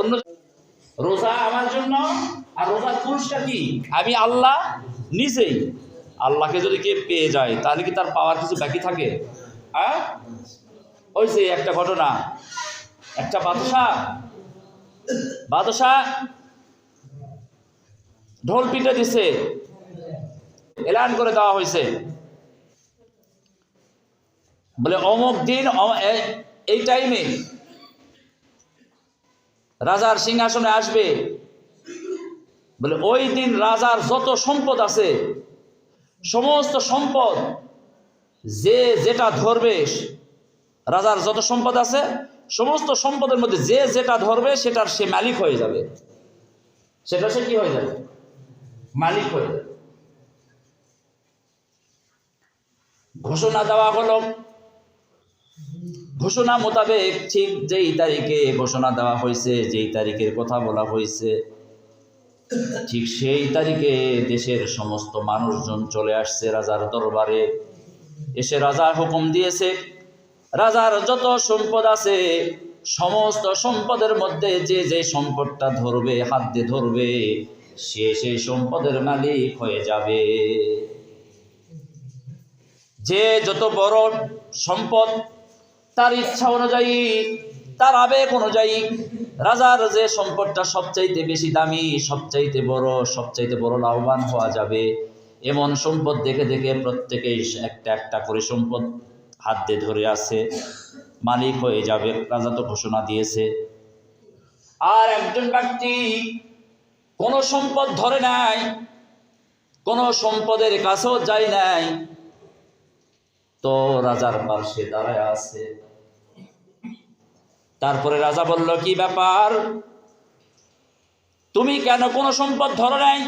অন্য রোজা আমার জন্য, আর রোজার পুরস্কার কি? আমি আল্লাহ নিজেই। আল্লাহকে যদি কে পেয়ে যায় তাহলে কি তার পাওয়ার কিছু বাকি থাকে? হ্যাঁ, ওই যে একটা ঘটনা, একটা বাদশা ঢোল পিটে দিছে, এলান করে দেওয়া হয়েছে, বলে অমুক দিন এই টাইমে রাজার সিংহাসনে আসবে। বলে ওই দিন রাজার যত সম্পদ আছে, সমস্ত সম্পদ যে যেটা ধরবে, রাজার যত সম্পদ আছে সমস্ত সম্পদের মধ্যে যে যেটা ধরবে সেটার সে মালিক হয়ে যাবে। সেটা সে কি হয়ে যাবে? মালিক হয়ে যাবে। ঘোষণা দেওয়া হলো, ঘোষণা মোতাবেক ঠিক যেই তারিখে ঘোষণা দেওয়া হয়েছে, যেই তারিখের কথা বলা হয়েছে, ঠিক সেই তারিখে দেশের সমস্ত মানুষজন চলে আসছে রাজার দরবারে। এসে রাজা হুকুম দিয়েছে, রাজার যত সম্পদ আছে সমস্ত সম্পদের মধ্যে যে যে সম্পদটা ধরবে, হাত দিয়ে ধরবে, সে সেই সম্পদের মালিক হয়ে যাবে। যে যত বড় সম্পদ, তার ইচ্ছা অনুযায়ী, তার আবেগ অনুযায়ী রাজার যে সম্পদটা সবচাইতে বেশি দামি, সবচাইতে বড় লাভবান হওয়া যাবে, এমন সম্পদ দেখে দেখে প্রত্যেকেই একটা একটা করে সম্পদ হাত দিয়ে ধরে আছে, মালিক হয়ে যাবে। রাজা তো ঘোষণা দিয়েছে। আর একজন ব্যক্তি কোনো সম্পদ ধরে নাই, কোনো সম্পদের কাছেও যায় নাই, তো রাজার পাশে দাঁড়ায় আছে। তারপরে রাজা বলল, কি ব্যাপার, তুমি কেন কোনো সম্পদ ধরো নাই?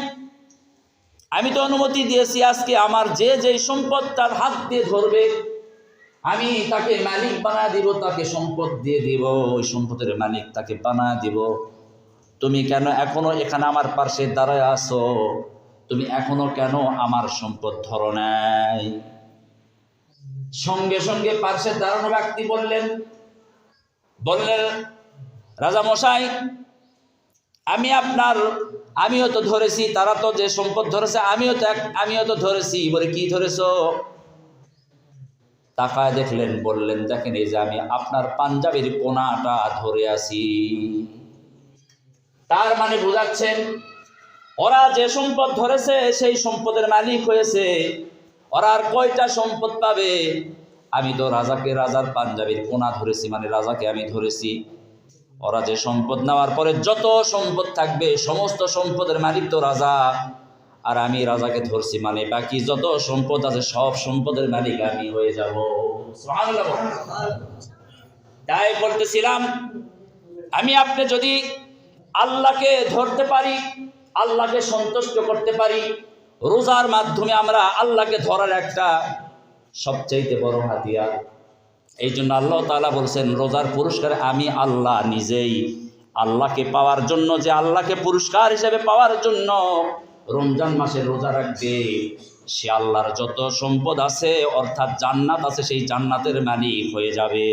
আমি তো অনুমতি দিয়েছি আজকে আমার যে যেই সম্পদ তার হাত দিয়ে ধরবে আমি তাকে মালিক বানা দিব, তাকে সম্পদ দিয়ে দিব, ওই সম্পদের মালিক তাকে বানা দিব। তুমি কেন এখনো এখানে আমার পাশে দাঁড়ায় আছো? তুমি এখনো কেন আমার সম্পদ ধরো নাই? সঙ্গে সঙ্গে পাশে দাঁড়ানো ব্যক্তি বললেন, রাজা মশাই, আমিও তো ধরেছি, তারা তো যে সম্পদ ধরেছে আমিও তো ধরেছি। বলে কি ধরেছো? তাকায় দেখলেন, বললেন, দেখেন এই যে আমি আপনার পাঞ্জাবির কোনাটা ধরে আছি। তার মানে বুঝাচ্ছেন ওরা যে সম্পদ ধরেছে সেই সম্পদের মালিক হয়েছে, ওরা আর কয়টা সম্পদ পাবে? আমি তো রাজার পাঞ্জাবির কোনা ধরেছি, মানে রাজাকে আমি ধরেছি। ওরা যে সম্পদ নেওয়ার পরে যত সম্পদ থাকবে সমস্ত সম্পদের মালিক তো রাজা, আর আমি রাজাকে ধরছি, মানে বাকি যত সম্পদ আছে সব সম্পদের মালিক আমি হয়ে যাব। সুবহানাল্লাহ। তাই বলতেছিলাম, আপনি যদি আল্লাহকে ধরতে পারি, আল্লাহকে সন্তুষ্ট করতে পারি, রোজার মাধ্যমে আমরা আল্লাহকে ধরার একটা সবচাইতে বড় হাতিয়ার। এই জন্য আল্লাহ তাআলা বলছেন, রোজার পুরস্কার আমি আল্লাহ নিজেই। আল্লাহকে পাওয়ার জন্য, যে আল্লাহকে পুরস্কার হিসেবে পাওয়ার জন্য রমজান মাসে রোজা রাখবে, সে আল্লাহর যত সম্পদ আছে অর্থাৎ জান্নাত আছে, সেই জান্নাতের মালিক হয়ে যাবে।